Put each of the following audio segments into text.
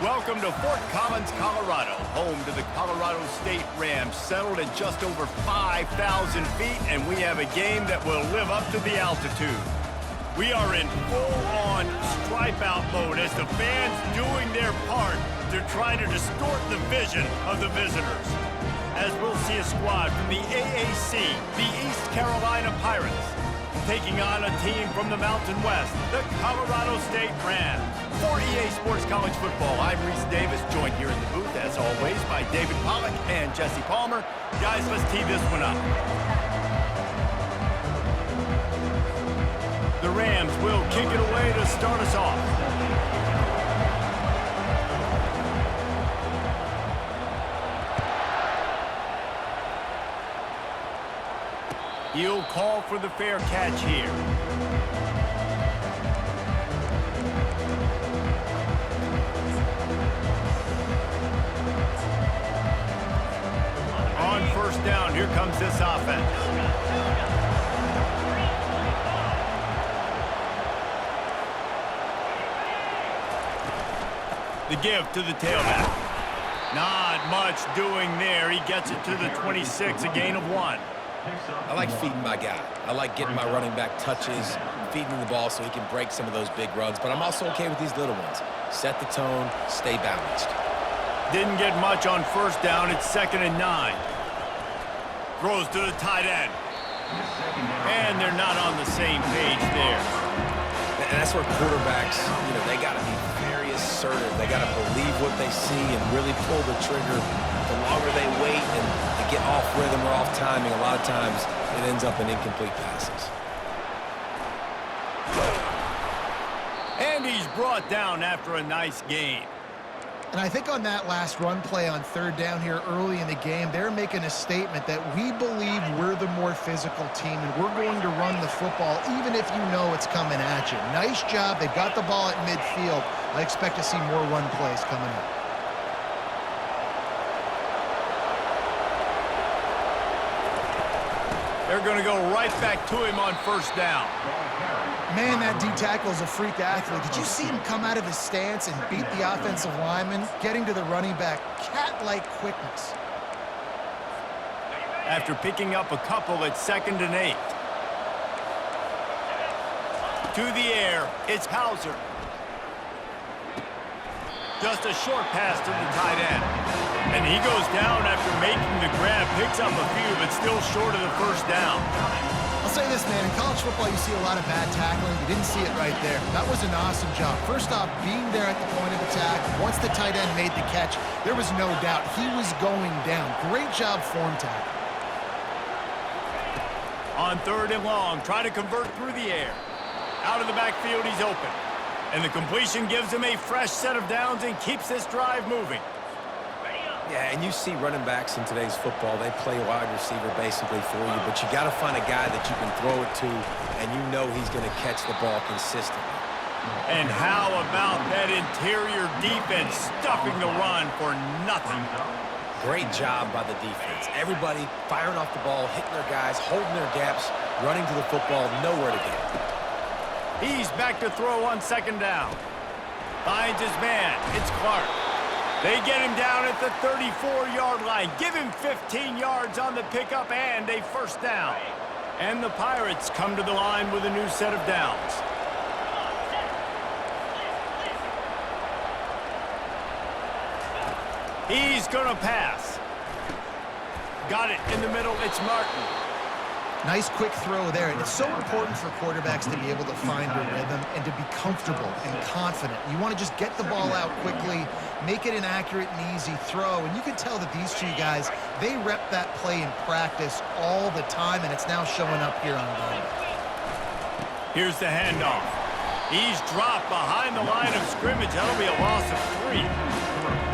welcome to Fort Collins, Colorado, home to the Colorado State Rams, settled at just over 5,000 feet, and we have a game that will live up to the altitude. We are in full-on stripe-out mode as the fans doing their part to try to distort the vision of the visitors. As we'll see a squad from the AAC, the East Carolina Pirates, taking on a team from the Mountain West, the Colorado State Rams. For EA Sports College Football, I'm Reese Davis, joined here in the booth, as always, by David Pollack and Jesse Palmer. Guys, let's tee this one up. The Rams will kick it away to start us off. He'll call for the fair catch here. On first down, here comes this offense. The give to the tailback. Not much doing there. He gets it to the 26, a gain of 1. I like feeding my guy. I like getting my running back touches, feeding him the ball so he can break some of those big runs. But I'm also okay with these little ones. Set the tone, stay balanced. Didn't get much on first down. It's 2nd and 9. Throws to the tight end. And they're not on the same page there. And that's where quarterbacks, they got to be very assertive. They got to believe what they see and really pull the trigger. The longer they wait and they get off rhythm or off timing, a lot of times it ends up in incomplete passes. And he's brought down after a nice gain. And I think on that last run play on third down here early in the game, they're making a statement that we believe we're the more physical team and we're going to run the football even if you know it's coming at you. Nice job. They've got the ball at midfield. I expect to see more run plays coming up. They're going to go right back to him on first down. Man, that D-tackle is a freak athlete. Did you see him come out of his stance and beat the offensive lineman, getting to the running back? Cat-like quickness. After picking up a couple, it's 2nd and 8. To the air, it's Hauser. Just a short pass to the tight end. And he goes down after making the grab, picks up a few, but still short of the first down. I'll say this, man. In college football, you see a lot of bad tackling. You didn't see it right there. That was an awesome job. First off, being there at the point of attack. Once the tight end made the catch, there was no doubt he was going down. Great job form tackle. On 3rd and long, try to convert through the air. Out of the backfield, he's open. And the completion gives him a fresh set of downs and keeps this drive moving. Yeah, and you see running backs in today's football, they play wide receiver basically for you, but you got to find a guy that you can throw it to, and you know he's going to catch the ball consistently. And how about that interior defense stuffing the run for nothing? Great job by the defense. Everybody firing off the ball, hitting their guys, holding their gaps, running to the football, nowhere to go. He's back to throw on 2nd down. Finds his man. It's Clark. They get him down at the 34-yard line. Give him 15 yards on the pickup and a first down. And the Pirates come to the line with a new set of downs. He's going to pass. Got it in the middle. It's Martin. Nice quick throw there, and it's so important for quarterbacks to be able to find a rhythm and to be comfortable and confident. You want to just get the ball out quickly, make it an accurate and easy throw, and you can tell that these two guys, they rep that play in practice all the time, and it's now showing up here on game. Here's the handoff. He's dropped behind the line of scrimmage. That'll be a loss of 3.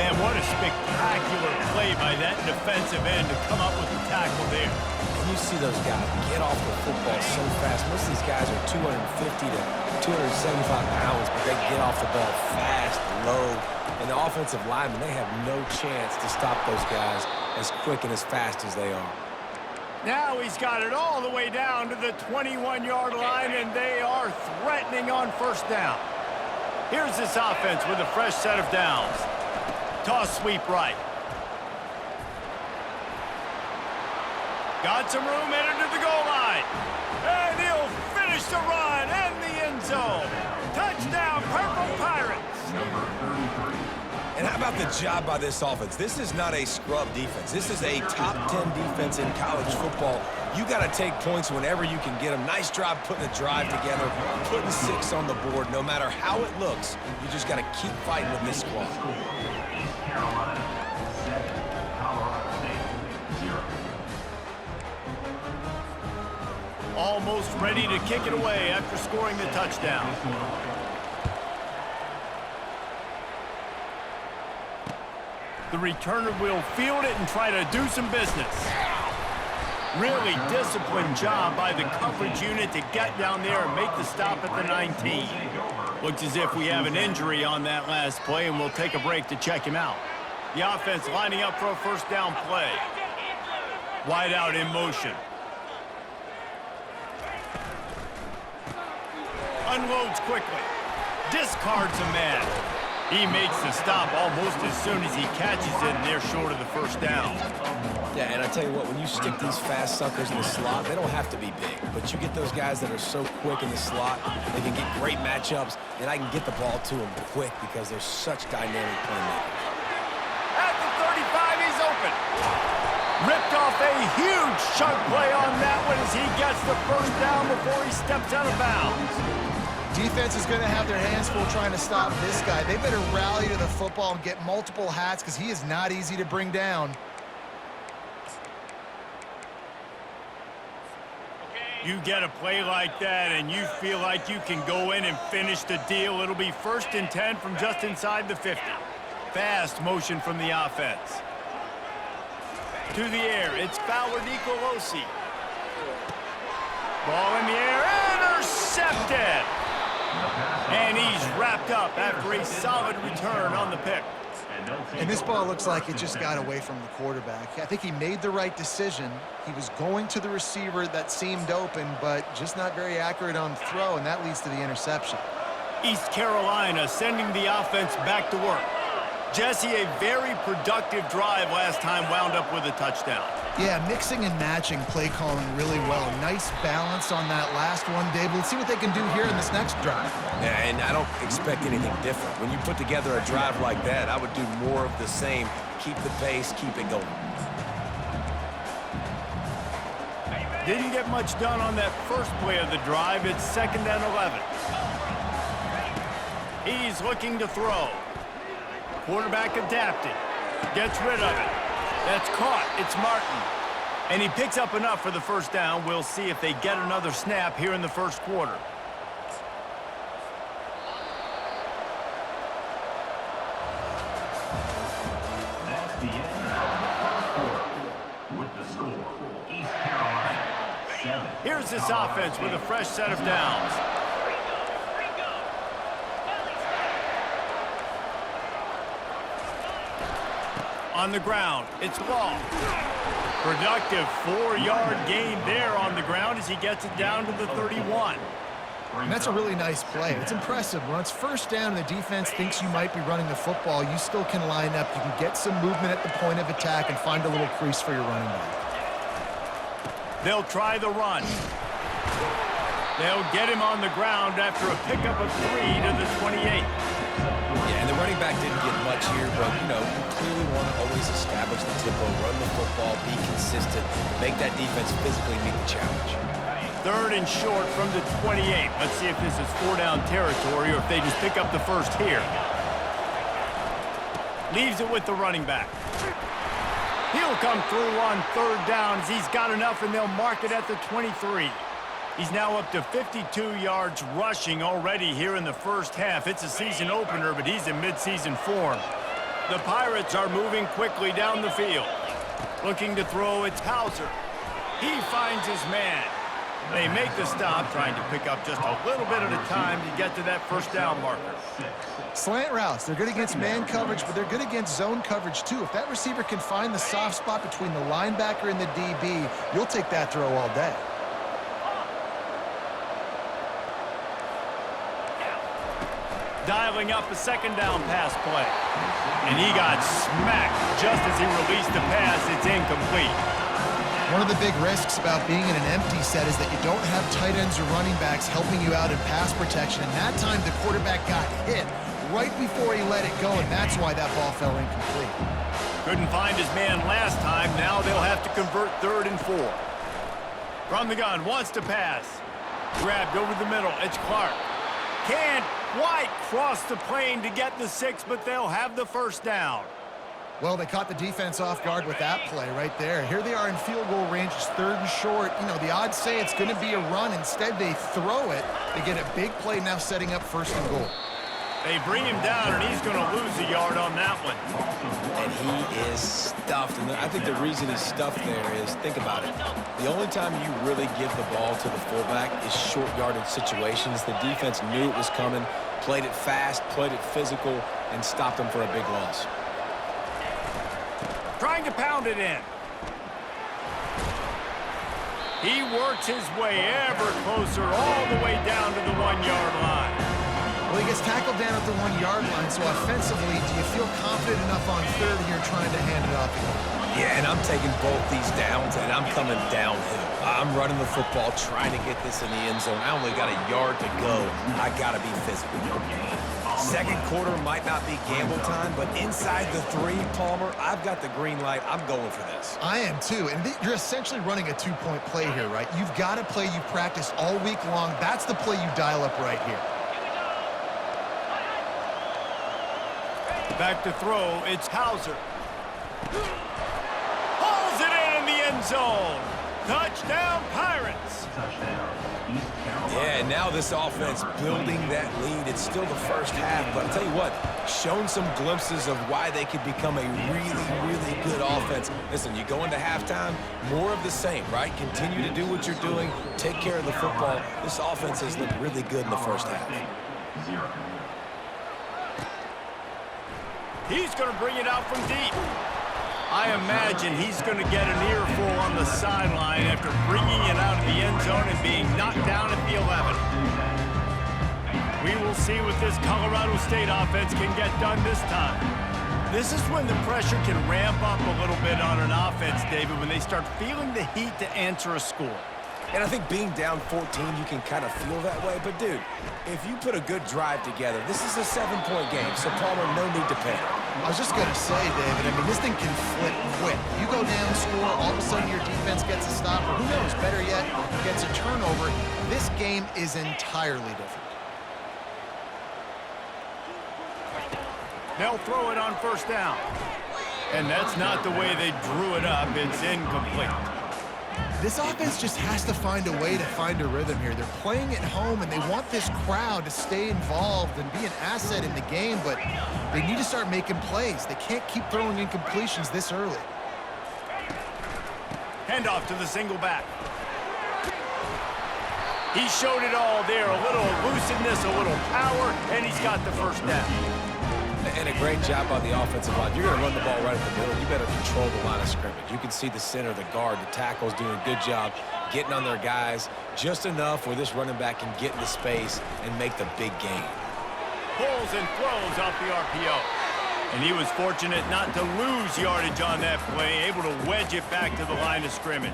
Man, what a spectacular play by that defensive end to come up with the tackle there. You see those guys get off the football so fast. Most of these guys are 250 to 275 pounds, but they get off the ball fast, low. And the offensive linemen, they have no chance to stop those guys as quick and as fast as they are. Now he's got it all the way down to the 21-yard line, and they are threatening on first down. Here's this offense with a fresh set of downs. Toss sweep right. Got some room headed to the goal line. And he'll finish the run in the end zone. Touchdown, Purple Pirates. And how about the job by this offense? This is not a scrub defense. This is a top 10 defense in college football. You got to take points whenever you can get them. Nice job putting a drive together, putting 6 on the board. No matter how it looks, you just got to keep fighting with this squad. Almost ready to kick it away after scoring the touchdown. The returner will field it and try to do some business. Really disciplined job by the coverage unit to get down there and make the stop at the 19. Looks as if we have an injury on that last play, and we'll take a break to check him out. The offense lining up for a first down play. Wide out in motion. Unloads quickly. Discards a man. He makes the stop almost as soon as he catches it, and they're short of the first down. Yeah, and I tell you what, when you stick these fast suckers in the slot, they don't have to be big. But you get those guys that are so quick in the slot, they can get great matchups, and I can get the ball to them quick because they're such dynamic playmakers. At the 35, he's open. Ripped off a huge chunk play on that one as he gets the first down before he steps out of bounds. Defense is going to have their hands full trying to stop this guy. They better rally to the football and get multiple hats because he is not easy to bring down. You get a play like that and you feel like you can go in and finish the deal. It'll be 1st and 10 from just inside the 50. Fast motion from the offense. To the air, it's Fowler Nicolosi. Ball in the air, intercepted! And he's wrapped up after a solid return on the pick. And this ball looks like it just got away from the quarterback. I think he made the right decision. He was going to the receiver that seemed open, but just not very accurate on the throw, and that leads to the interception. East Carolina sending the offense back to work. Jesse, a very productive drive last time, wound up with a touchdown. Yeah, mixing and matching play calling really well. Nice balance on that last one, Dave. Let's see what they can do here in this next drive. Yeah, and I don't expect anything different. When you put together a drive like that, I would do more of the same. Keep the pace, keep it going. Didn't get much done on that first play of the drive. It's 2nd and 11. He's looking to throw. Quarterback adapted. Gets rid of it. That's caught. It's Martin. And he picks up enough for the first down. We'll see if they get another snap here in the first quarter. That's the end with the score. East Carolina 7. Here's this offense with a fresh set of downs. On the ground, it's Ball. Productive 4-yard gain there on the ground as he gets it down to the 31. And that's a really nice play. It's impressive. When it's first down and the defense thinks you might be running the football, you still can line up. You can get some movement at the point of attack and find a little crease for your running back. They'll try the run. They'll get him on the ground after a pickup of 3 to the 28. Yeah, and the running back didn't get much here, but, you know, you clearly want to always establish the tempo, run the football, be consistent, make that defense physically meet the challenge. 3rd and short from the 28. Let's see if this is 4-down territory or if they just pick up the first here. Leaves it with the running back. He'll come through on 3rd down as he's got enough, and they'll mark it at the 23. He's now up to 52 yards rushing already here in the first half. It's a season opener, but he's in midseason form. The Pirates are moving quickly down the field. Looking to throw, it's Hauser. He finds his man. They make the stop, trying to pick up just a little bit at a time to get to that first down marker. Slant routes, they're good against man coverage, but they're good against zone coverage too. If that receiver can find the soft spot between the linebacker and the DB, you'll take that throw all day. dialing up a second down pass play. And he got smacked just as he released the pass. It's incomplete. One of the big risks about being in an empty set is that you don't have tight ends or running backs helping you out in pass protection. And that time, the quarterback got hit right before he let it go, and that's why that ball fell incomplete. Couldn't find his man last time. Now they'll have to convert 3rd and 4. From the gun, wants to pass. Grabbed over the middle. It's Clark. Can't quite cross the plane to get the 6, but they'll have the first down. Well, they caught the defense off guard with that play right there. Here they are in field goal range. It's 3rd and short. You know, the odds say it's going to be a run. Instead, they throw it. They get a big play now setting up 1st and goal. They bring him down, and he's going to lose a yard on that one. And he is stuffed. And I think the reason he's stuffed there is, think about it. The only time you really give the ball to the fullback is short yardage situations. The defense knew it was coming, played it fast, played it physical, and stopped him for a big loss. Trying to pound it in. He works his way ever closer all the way down to the 1-yard line. Well, he gets tackled down at the 1-yard line, so offensively, do you feel confident enough on 3rd here trying to hand it off again? Yeah, and I'm taking both these downs, and I'm coming downhill. I'm running the football, trying to get this in the end zone. I only got a yard to go. I got to be physical. Second quarter might not be gamble time, but inside the 3, Palmer, I've got the green light. I'm going for this. I am too, and you're essentially running a 2-point play here, right? You've got a play you've practiced all week long. That's the play you dial up right here. Back to throw, it's Hauser. Hauls it in the end zone. Touchdown, Pirates. Yeah, and now this offense building that lead. It's still the first half, but I'll tell you what, shown some glimpses of why they could become a really, really good offense. Listen, you go into halftime, more of the same, right? Continue to do what you're doing, take care of the football. This offense has looked really good in the first half. He's going to bring it out from deep. I imagine he's going to get an earful on the sideline after bringing it out of the end zone and being knocked down at the 11. We will see what this Colorado State offense can get done this time. This is when the pressure can ramp up a little bit on an offense, David, when they start feeling the heat to answer a score. And I think being down 14, you can kind of feel that way. But, dude, if you put a good drive together, this is a 7-point game, so Palmer, no need to panic. I was just going to say, David, I mean, this thing can flip quick. You go down, score, all of a sudden your defense gets a stop, or who knows, better yet, gets a turnover. This game is entirely different. They'll throw it on 1st down. And that's not the way they drew it up. It's incomplete. This offense just has to find a way to find a rhythm here. They're playing at home, and they want this crowd to stay involved and be an asset in the game, but they need to start making plays. They can't keep throwing incompletions this early. Handoff to the single back. He showed it all there. A little elusiveness, a little power, and he's got the first down. And a great job on the offensive line. You're going to run the ball right at the middle. You better control the line of scrimmage. You can see the center, the guard, the tackles doing a good job getting on their guys just enough where this running back can get into space and make the big gain. Pulls and throws off the RPO. And he was fortunate not to lose yardage on that play, able to wedge it back to the line of scrimmage.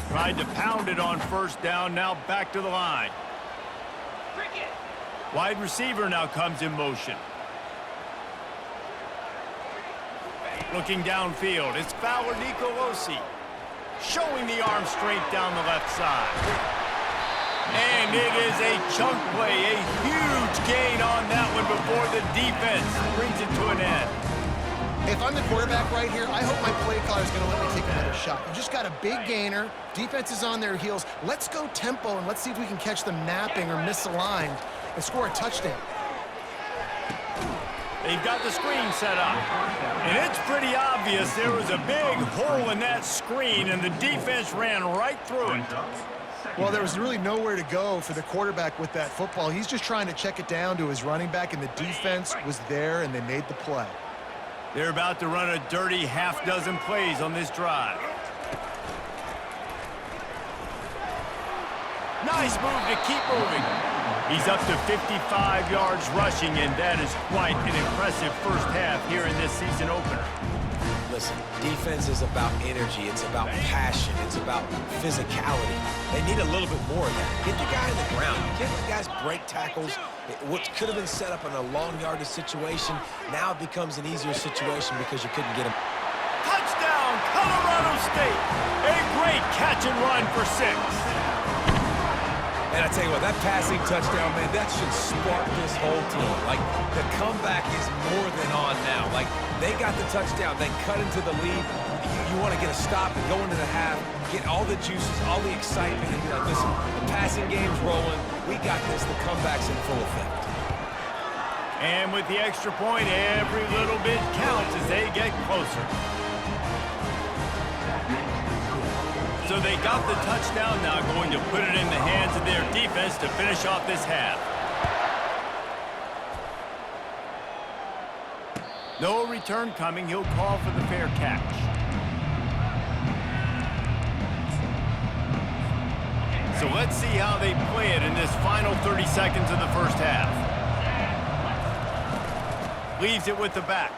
Tried to pound it on 1st down, now back to the line. Wide receiver now comes in motion. Looking downfield, it's Fowler Nicolosi. Showing the arm strength down the left side. And it is a chunk play, a huge gain on that one before the defense brings it to an end. If I'm the quarterback right here, I hope my play caller is going to let me take another shot. You just got a big gainer. Defense is on their heels. Let's go tempo, and let's see if we can catch them napping or misaligned and score a touchdown. They've got the screen set up. And it's pretty obvious there was a big hole in that screen, and the defense ran right through it. Well, there was really nowhere to go for the quarterback with that football. He's just trying to check it down to his running back, and the defense was there, and they made the play. They're about to run a dirty half-dozen plays on this drive. Nice move to keep moving. He's up to 55 yards rushing, and that is quite an impressive first half here in this season opener. Listen, defense is about energy. It's about passion. It's about physicality. They need a little bit more of that. Get the guy on the ground. You can't let guys break tackles. What could have been set up in a long yardage situation, now it becomes an easier situation because you couldn't get him. Touchdown, Colorado State. A great catch and run for 6. And I tell you what, that passing touchdown, man, that should spark this whole team. Like, the comeback is more than on now. Like, they got the touchdown. They cut into the lead. You want to get a stop and go into the half, get all the juices, all the excitement, and be like, listen, the passing game's rolling. We got this. The comeback's in full effect. And with the extra point, every little bit counts as they get closer. So they got the touchdown, now going to put it in the hands of their defense to finish off this half. No return coming. He'll call for the fair catch. So let's see how they play it in this final 30 seconds of the first half. Leaves it with the back.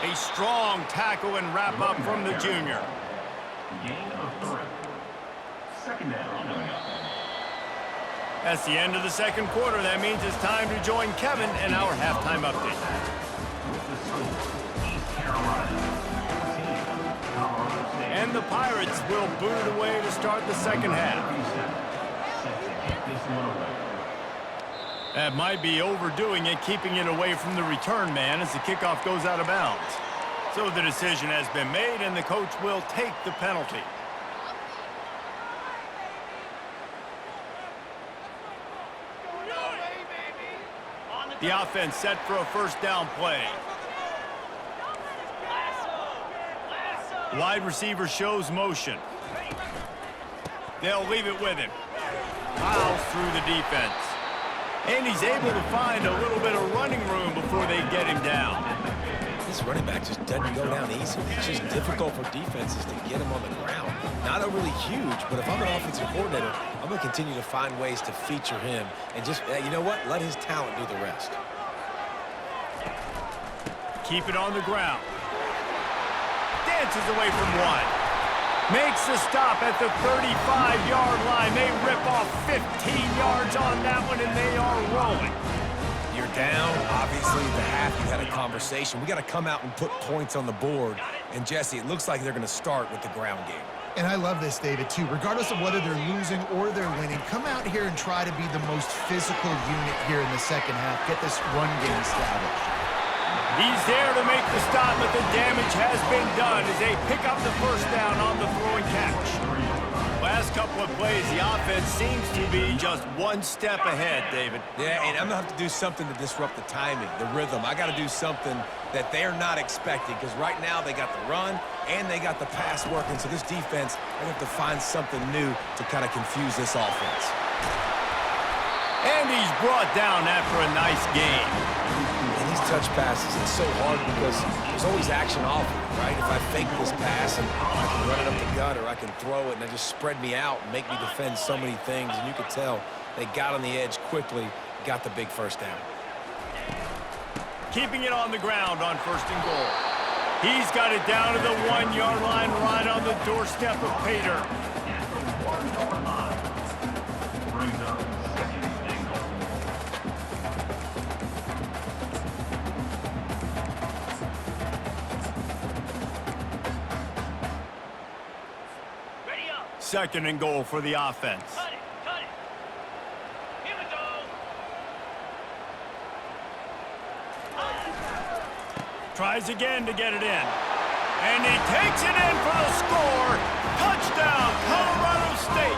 A strong tackle and wrap up from the junior. Gain of 3. Second down. That's the end of the second quarter. That means it's time to join Kevin in our halftime update. With the score, East Carolina 14, Colorado State. And the Pirates will boot it away to start the second half. Set to kick this one away. That might be overdoing it, keeping it away from the return man as the kickoff goes out of bounds. So the decision has been made, and the coach will take the penalty. The offense set for a first down play. Wide receiver shows motion. They'll leave it with him. Piles through the defense. And he's able to find a little bit of running room before they get him down. This running back just doesn't go down easy. It's just difficult for defenses to get him on the ground. Not overly huge, but if I'm an offensive coordinator, I'm going to continue to find ways to feature him and just, you know what, let his talent do the rest. Keep it on the ground. Dances away from one. Makes the stop at the 35-yard line. They rip off 15 yards on that one, and they are rolling. You're down. Obviously, at the half, you had a conversation. We got to come out and put points on the board. And, Jesse, it looks like they're going to start with the ground game. And I love this, David, too. Regardless of whether they're losing or they're winning, come out here and try to be the most physical unit here in the second half. Get this run game established. He's there to make the stop, but the damage has been done as they pick up the first down on the throw and catch. Last couple of plays, the offense seems to be just one step ahead, David. Yeah, and I'm going to have to do something to disrupt the timing, the rhythm. I got to do something that they're not expecting because right now they got the run and they got the pass working. So this defense, they have to find something new to kind of confuse this offense. And he's brought down after a nice game. And these touch passes, it's so hard because there's always action off it, right? If I fake this pass and I can run it up the gut or I can throw it and they just spread me out and make me defend so many things. And you could tell they got on the edge quickly, got the big first down. Keeping it on the ground on first and goal. He's got it down to the 1-yard line right on the doorstep of Pater. At the 1-yard line. Brings up second and goal. Second and goal for the offense. Cut it. Here we go. Tries again to get it in. And he takes it in for the score. Touchdown, Colorado State.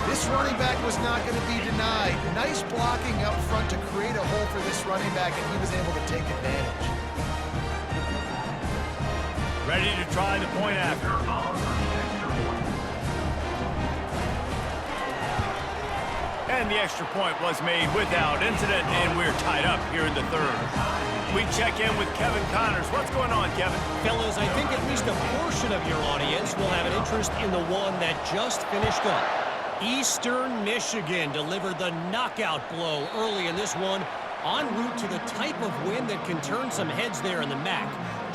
This running back was not going to be denied. Nice blocking up front to create a hole for this running back, and he was able to take advantage. Ready to try the point after. And the extra point was made without incident, and we're tied up here in the third. We check in with Kevin Connors. What's going on, Kevin? Fellas, I think at least a portion of your audience will have an interest in the one that just finished up. Eastern Michigan delivered the knockout blow early in this one, en route to the type of win that can turn some heads there in the MAC.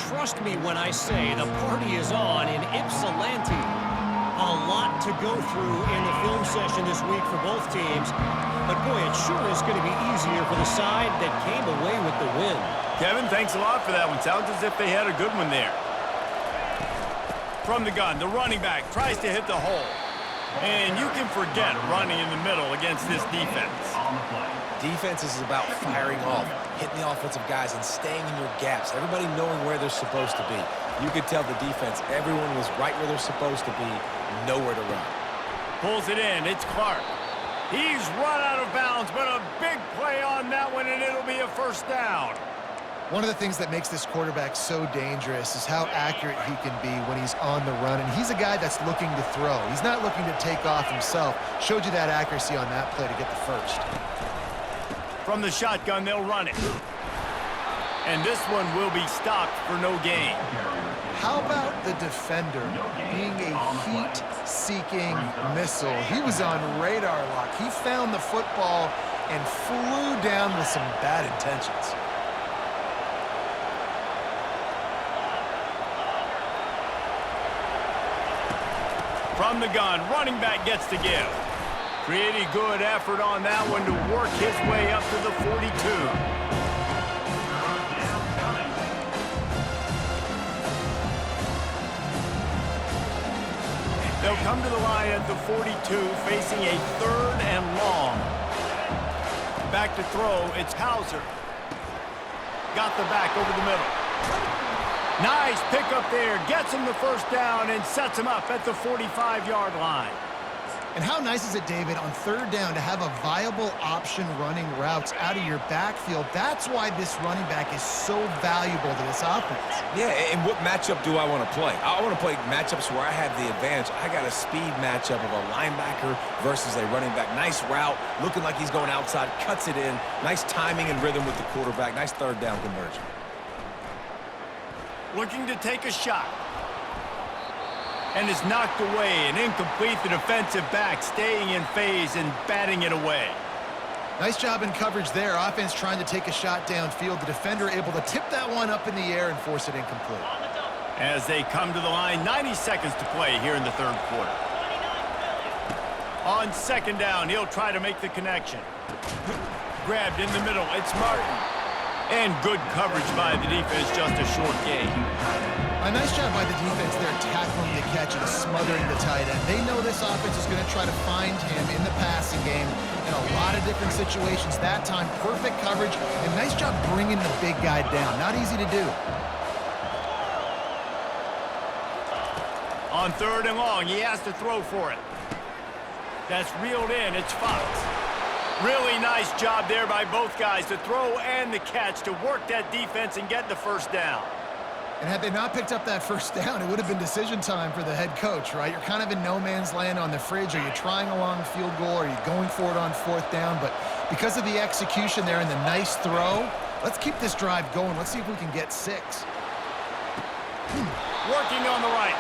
Trust me when I say the party is on in Ypsilanti. A lot to go through in the film session this week for both teams, but boy, it sure is going to be easier for the side that came away with the win. Kevin, thanks a lot for that one. Sounds as if they had a good one there. From the gun, the running back tries to hit the hole. And you can forget running in the middle against this defense. On the play. Defense is about firing off, hitting the offensive guys, and staying in your gaps. Everybody knowing where they're supposed to be. You could tell the defense, everyone was right where they're supposed to be, nowhere to run. Pulls it in. It's Clark. He's run out of bounds, but a big play on that one, and it'll be a first down. One of the things that makes this quarterback so dangerous is how accurate he can be when he's on the run. And he's a guy that's looking to throw. He's not looking to take off himself. Showed you that accuracy on that play to get the first. From the shotgun, they'll run it. And this one will be stopped for no gain. How about the defender being a heat-seeking missile? He was on radar lock. He found the football and flew down with some bad intentions. From the gun, running back gets to give. Pretty good effort on that one to work his way up to the 42. They'll come to the line at the 42, facing a third and long. Back to throw, it's Hauser. Got the back over the middle. Nice pickup there, gets him the first down and sets him up at the 45-yard line. And how nice is it, David, on third down to have a viable option running routes out of your backfield? That's why this running back is so valuable to this offense. Yeah, and what matchup do I want to play? I want to play matchups where I have the advantage. I got a speed matchup of a linebacker versus a running back. Nice route, looking like he's going outside, cuts it in. Nice timing and rhythm with the quarterback. Nice third down conversion. Looking to take a shot. And is knocked away and incomplete. The defensive back staying in phase and batting it away. Nice job in coverage there. Offense trying to take a shot downfield. The defender able to tip that one up in the air and force it incomplete. As they come to the line, 90 seconds to play here in the third quarter. On second down, he'll try to make the connection. Grabbed in the middle, it's Martin. And good coverage by the defense, just a short gain. A nice job by the defense there, tackling the catch and smothering the tight end. They know this offense is going to try to find him in the passing game in a lot of different situations. That time, perfect coverage, and nice job bringing the big guy down. Not easy to do. On third and long, he has to throw for it. That's reeled in, it's Fox. Really nice job there by both guys to throw and the catch to work that defense and get the first down. And had they not picked up that first down, it would have been decision time for the head coach, right? You're kind of in no man's land on the fridge. Are you trying a long field goal? Are you going for it on fourth down? But because of the execution there and the nice throw, let's keep this drive going. Let's see if we can get 6. Working on the right.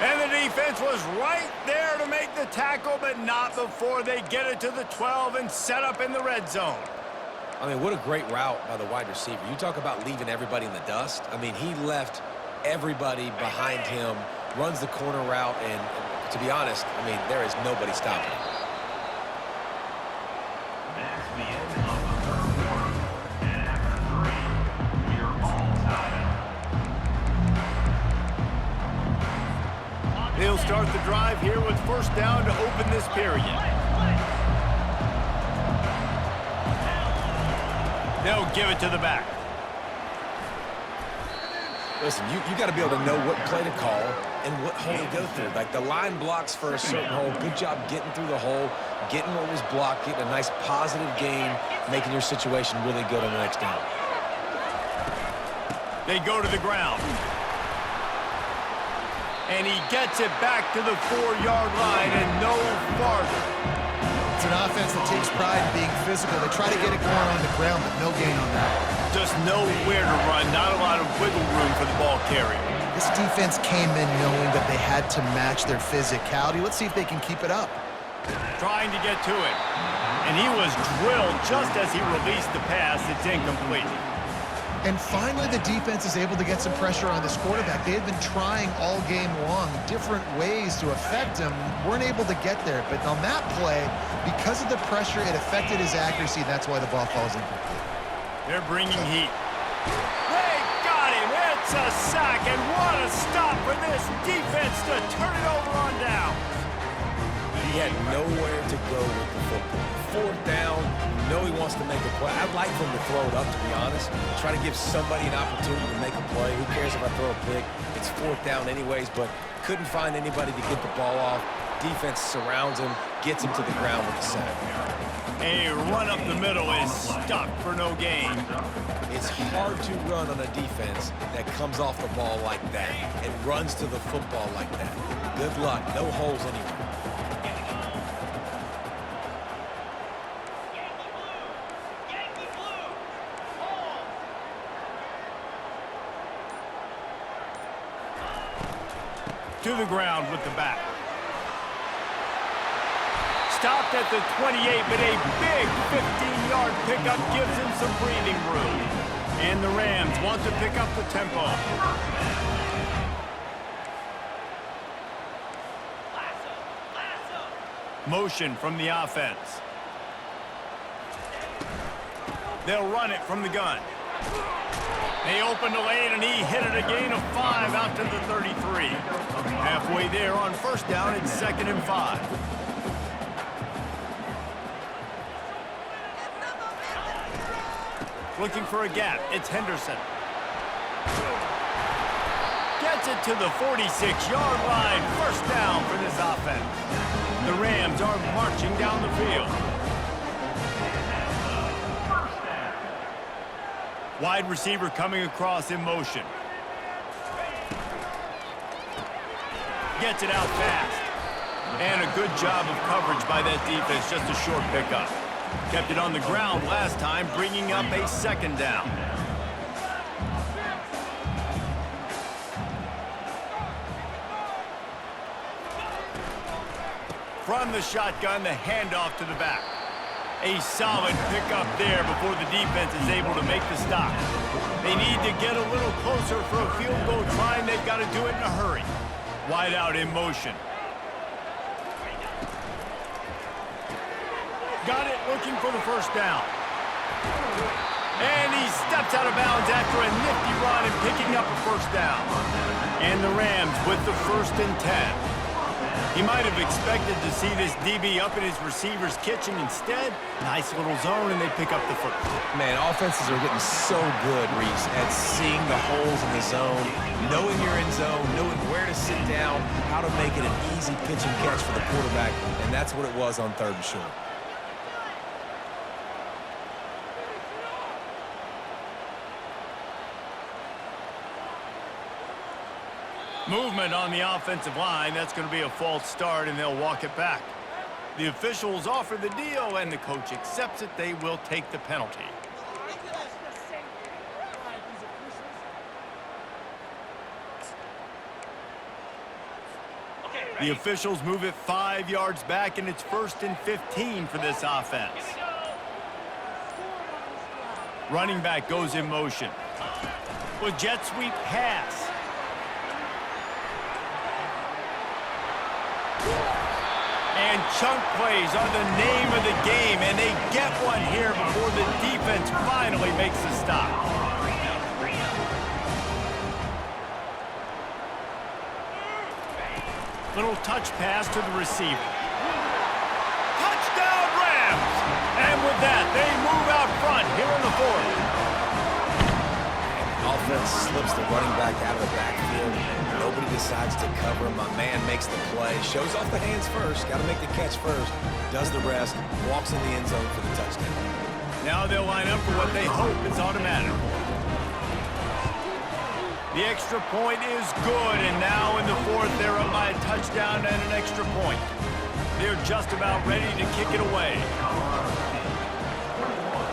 And the defense was right there to make the tackle, but not before they get it to the 12 and set up in the red zone. I mean, what a great route by the wide receiver. You talk about leaving everybody in the dust. I mean, he left everybody behind him, runs the corner route, and to be honest, I mean, there is nobody stopping him. That's the end of the third quarter. And after 3, we are all tied. They'll start the drive here with first down to open this period. They'll give it to the back. Listen, you got to be able to know what play to call and what hole to go through. Like the line blocks for a certain hole. Good job getting through the hole, getting what was blocked, getting a nice positive gain, making your situation really good on the next down. They go to the ground. And he gets it back to the 4-yard line and no farther. It's an offense that takes pride in being physical. They try to get it going on the ground, but no gain on that. Just nowhere to run, not a lot of wiggle room for the ball carrier. This defense came in knowing that they had to match their physicality. Let's see if they can keep it up. Trying to get to it. And he was drilled just as he released the pass. It's incomplete. And finally, the defense is able to get some pressure on this quarterback. They had been trying all game long, different ways to affect him, weren't able to get there. But on that play, because of the pressure, it affected his accuracy. That's why the ball falls incomplete. They're bringing heat. They got him. It's a sack, and what a stop for this defense to turn it over on down. He had nowhere to go with the football. Fourth down, you know he wants to make a play. I'd like for him to throw it up, to be honest. Try to give somebody an opportunity to make a play. Who cares if I throw a pick? It's fourth down anyways, but couldn't find anybody to get the ball off. Defense surrounds him, gets him to the ground with the sack. A run up the middle is stuck for no gain. It's hard to run on a defense that comes off the ball like that and runs to the football like that. Good luck. No holes anywhere. To the ground with the back. Stopped at the 28, but a big 15-yard pickup gives him some breathing room. And the Rams want to pick up the tempo. Motion from the offense. They'll run it from the gun. They opened the lane, and he hit it a gain of 5 out to the 33. Halfway there on first down, it's 2nd and 5. Looking for a gap. It's Henderson. Gets it to the 46-yard line. First down for this offense. The Rams are marching down the field. Wide receiver coming across in motion. Gets it out fast. And a good job of coverage by that defense. Just a short pickup. Kept it on the ground last time, bringing up a 2nd down. From the shotgun, the handoff to the back. A solid pickup there before the defense is able to make the stop. They need to get a little closer for a field goal try, and they've got to do it in a hurry. Wide out in motion. Got it, looking for the first down. And he steps out of bounds after a nifty run and picking up a first down. And the Rams with the 1st and 10. He might have expected to see this DB up in his receiver's kitchen. Instead, nice little zone, and they pick up the first. Man, offenses are getting so good, Reese, at seeing the holes in the zone, knowing you're in zone, knowing where to sit down, how to make it an easy pitch and catch for the quarterback, and that's what it was on 3rd and short. Movement on the offensive line. That's going to be a false start, and they'll walk it back. The officials offer the deal, and the coach accepts it. They will take the penalty. The officials move it 5 yards back, and it's 1st and 15 for this offense. Running back goes in motion. With jet sweep pass. And chunk plays are the name of the game, and they get one here before the defense finally makes the stop. Little touch pass to the receiver. Touchdown, Rams! And with that, they move out front here in the 4th. Offense slips the running back out of the backfield. Nobody decides to cover him. My man makes the play. Shows off the hands first. Got to make the catch first. Does the rest. Walks in the end zone for the touchdown. Now they'll line up for what they hope is automatic. The extra point is good, and now in the 4th, they're up by a touchdown and an extra point. They're just about ready to kick it away. Colorado State 41,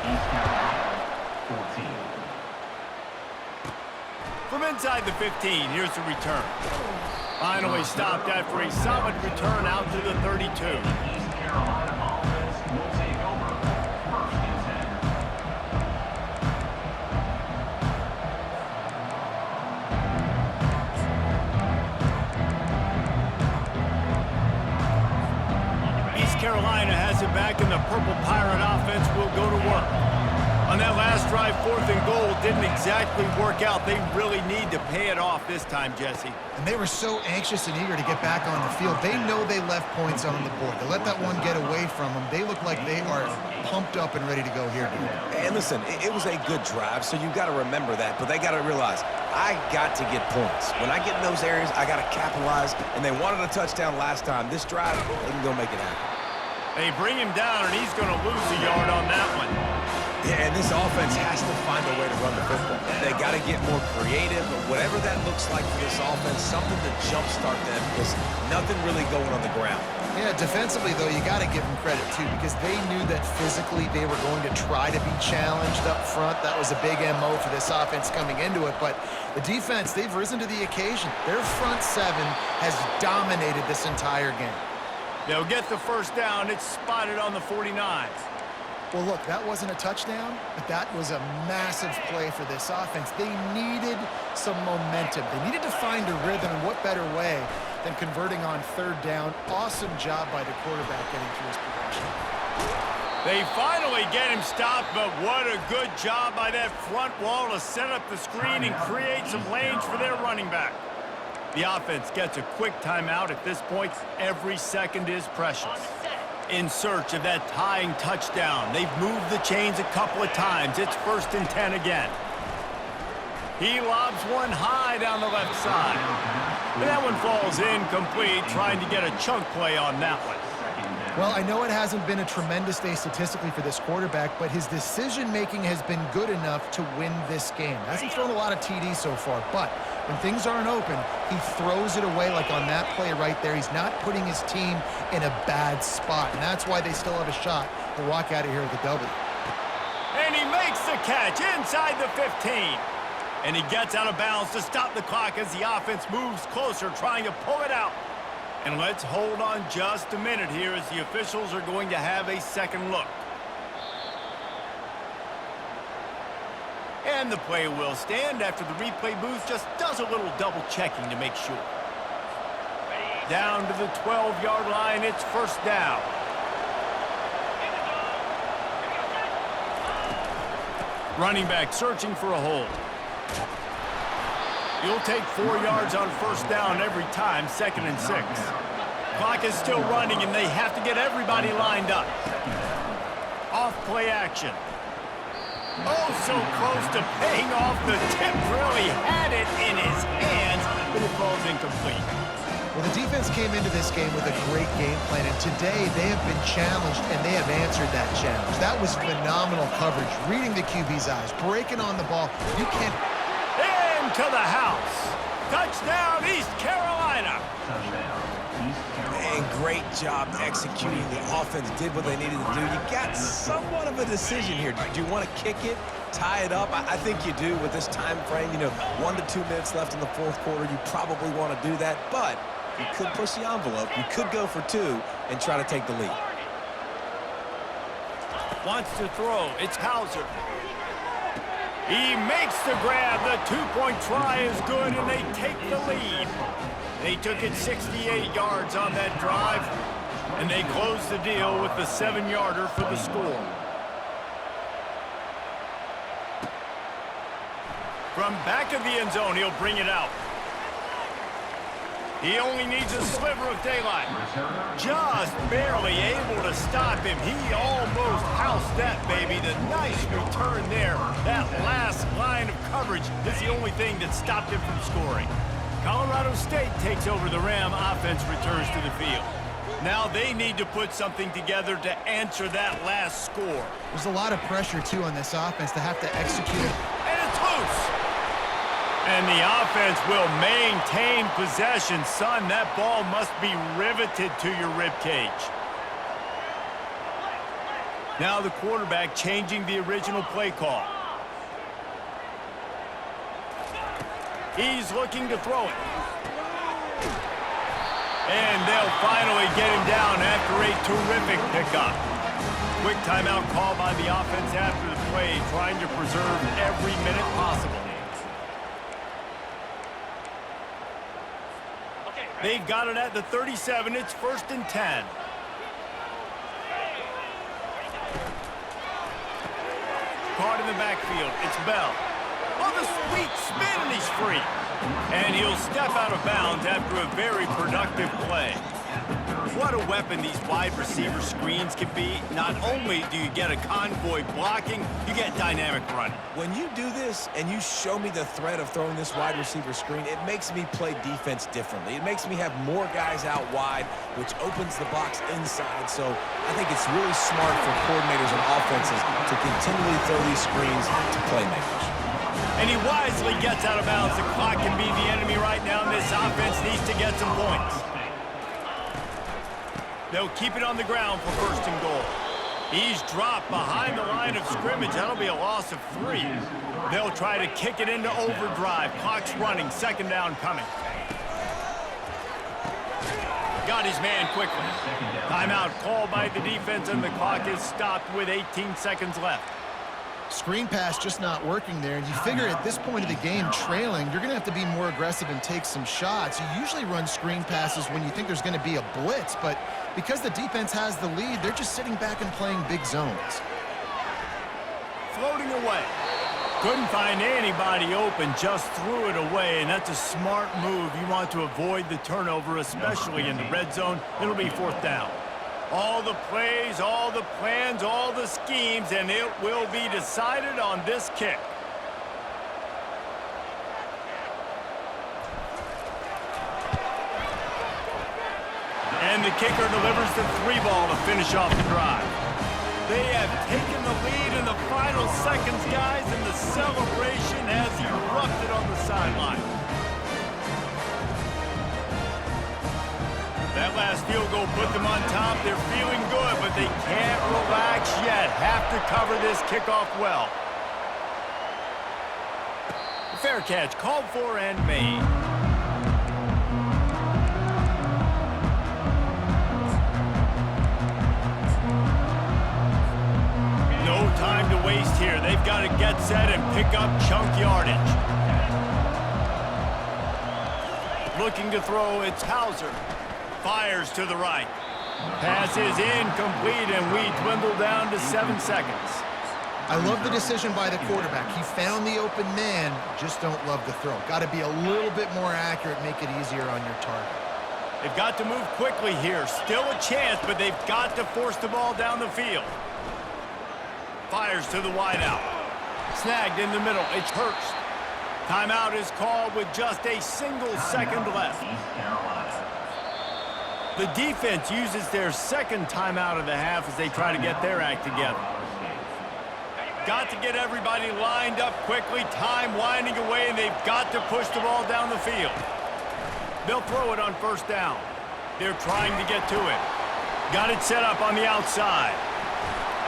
East Carolina 14. From inside the 15, here's the return. Finally stopped after a solid return out to the 32. East Carolina offense will take over. First and 10. East Carolina has it back, and the Purple Pirate offense will go to work. On that last drive, 4th and goal didn't exactly work out. They really need to pay it off this time, Jesse. And they were so anxious and eager to get back on the field. They know they left points on the board. They let that one get away from them. They look like they are pumped up and ready to go here, dude. And listen, it was a good drive, so you've got to remember that. But they got to realize, I got to get points. When I get in those areas, I got to capitalize. And they wanted a touchdown last time. This drive, they can go make it happen. They bring him down, and he's going to lose a yard on that one. Yeah, and this offense has to find a way to run the football. They got to get more creative, or whatever that looks like for this offense, something to jumpstart them, because nothing really going on the ground. Yeah, defensively, though, you got to give them credit, too, because they knew that physically they were going to try to be challenged up front. That was a big MO for this offense coming into it. But the defense, they've risen to the occasion. Their front seven has dominated this entire game. They'll get the first down. It's spotted on the 49. Well, look, that wasn't a touchdown, but that was a massive play for this offense. They needed some momentum. They needed to find a rhythm, and what better way than converting on 3rd down. Awesome job by the quarterback getting through his progression. They finally get him stopped, but what a good job by that front wall to set up the screen and create some lanes for their running back. The offense gets a quick timeout. At this point, every second is precious. In search of that tying touchdown. They've moved the chains a couple of times. It's 1st and 10 again. He lobs one high down the left side. And that one falls incomplete, trying to get a chunk play on that one. Well, I know it hasn't been a tremendous day statistically for this quarterback, but his decision-making has been good enough to win this game. Hasn't thrown a lot of TDs so far, but when things aren't open, he throws it away like on that play right there. He's not putting his team in a bad spot, and that's why they still have a shot to walk out of here with a W. And he makes the catch inside the 15. And he gets out of bounds to stop the clock as the offense moves closer, trying to pull it out. And let's hold on just a minute here as the officials are going to have a second look. And the play will stand after the replay booth just does a little double checking to make sure. Down to the 12-yard line, it's 1st down. Running back searching for a hold. You'll take 4 yards on 1st down every time, 2nd and 6. Clock is still running, and they have to get everybody lined up. Off play action. Oh, so close to paying off. The tip really had it in his hands, but it falls incomplete. Well, the defense came into this game with a great game plan, and today they have been challenged, and they have answered that challenge. That was phenomenal coverage, reading the QB's eyes, breaking on the ball. You can't... To the house. Touchdown, East Carolina. And great job executing. The offense did what they needed to do. You got somewhat of a decision here. Do you want to kick it, tie it up? I think you do with this time frame. You know, 1 to 2 minutes left in the 4th quarter. You probably want to do that, but you could push the envelope. You could go for 2 and try to take the lead. Wants to throw. It's Hauser. He makes the grab. The 2-point try is good, and they take the lead. They took it 68 yards on that drive, and they closed the deal with the 7-yarder for the score. From back of the end zone, he'll bring it out. He only needs a sliver of daylight. Just barely able to stop him. He almost housed that baby. The nice return there. That last line of coverage is the only thing that stopped him from scoring. Colorado State takes over. The Ram offense returns to the field. Now they need to put something together to answer that last score. There's a lot of pressure, too, on this offense to have to execute it. And it's loose. And the offense will maintain possession. Son, that ball must be riveted to your ribcage. Now the quarterback changing the original play call. He's looking to throw it. And they'll finally get him down after a terrific pickup. Quick timeout call by the offense after the play, trying to preserve every minute possible. They've got it at the 37. It's 1st and 10. Caught in the backfield. It's Bell. Oh, the sweet spin, and he's free. And he'll step out of bounds after a very productive play. What a weapon these wide receiver screens can be. Not only do you get a convoy blocking, you get dynamic running. When you do this and you show me the threat of throwing this wide receiver screen, it makes me play defense differently. It makes me have more guys out wide, which opens the box inside. So I think it's really smart for coordinators and offenses to continually throw these screens to playmakers. And he wisely gets out of bounds. The clock can be the enemy right now, and this offense needs to get some points. They'll keep it on the ground for 1st and goal. He's dropped behind the line of scrimmage. That'll be a loss of 3. They'll try to kick it into overdrive. Clock's running. 2nd down coming. Got his man quickly. Timeout called by the defense, and the clock is stopped with 18 seconds left. Screen pass just not working there, and you figure at this point of the game, trailing, you're going to have to be more aggressive and take some shots. You usually run screen passes when you think there's going to be a blitz, but because the defense has the lead, they're just sitting back and playing big zones. Floating away. Couldn't find anybody open, just threw it away, and that's a smart move. You want to avoid the turnover, especially in the red zone. It'll be 4th down. All the plays, all the plans, all the schemes, and it will be decided on this kick. And the kicker delivers the 3 ball to finish off the drive. They have taken the lead in the final seconds, guys, and the celebration has erupted on the sideline. That last field goal put them on top. They're feeling good, but they can't relax yet. Have to cover this kickoff well. Fair catch, called for and made. No time to waste here. They've got to get set and pick up chunk yardage. Looking to throw, it's Hauser. Fires to the right. Pass is incomplete, and we dwindle down to 7 seconds. I love the decision by the quarterback. He found the open man, just don't love the throw. Got to be a little bit more accurate, make it easier on your target. They've got to move quickly here. Still a chance, but they've got to force the ball down the field. Fires to the wideout. Snagged in the middle. It's Hurst. Timeout is called with just a single second left. The defense uses their 2nd timeout of the half as they try to get their act together. Got to get everybody lined up quickly. Time winding away, and they've got to push the ball down the field. They'll throw it on 1st down. They're trying to get to it. Got it set up on the outside.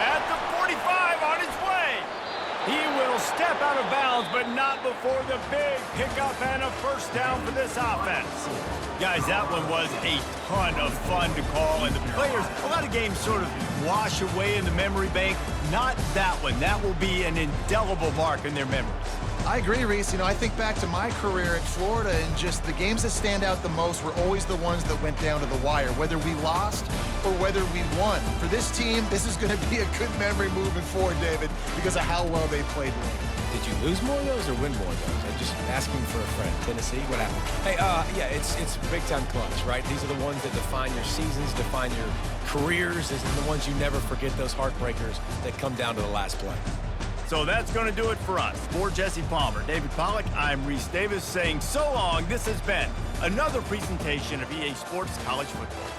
At the 45, on his way. He will step out of bounds, but not before the big pickup and a 1st down for this offense. Guys, that one was a ton of fun to call, and the players, a lot of games sort of wash away in the memory bank. Not that one. That will be an indelible mark in their memories. I agree, Reese. You know, I think back to my career at Florida, and just the games that stand out the most were always the ones that went down to the wire, whether we lost or whether we won. For this team, this is going to be a good memory moving forward, David, because of how well they played late. Did you lose more of those or win more of those? I'm just asking for a friend. Tennessee, what happened? Hey, yeah, it's big-time clutch, right? These are the ones that define your seasons, define your careers. These are the ones you never forget, those heartbreakers that come down to the last play. So that's going to do it for us. For Jesse Palmer, David Pollack, I'm Reese Davis saying so long. This has been another presentation of EA Sports College Football.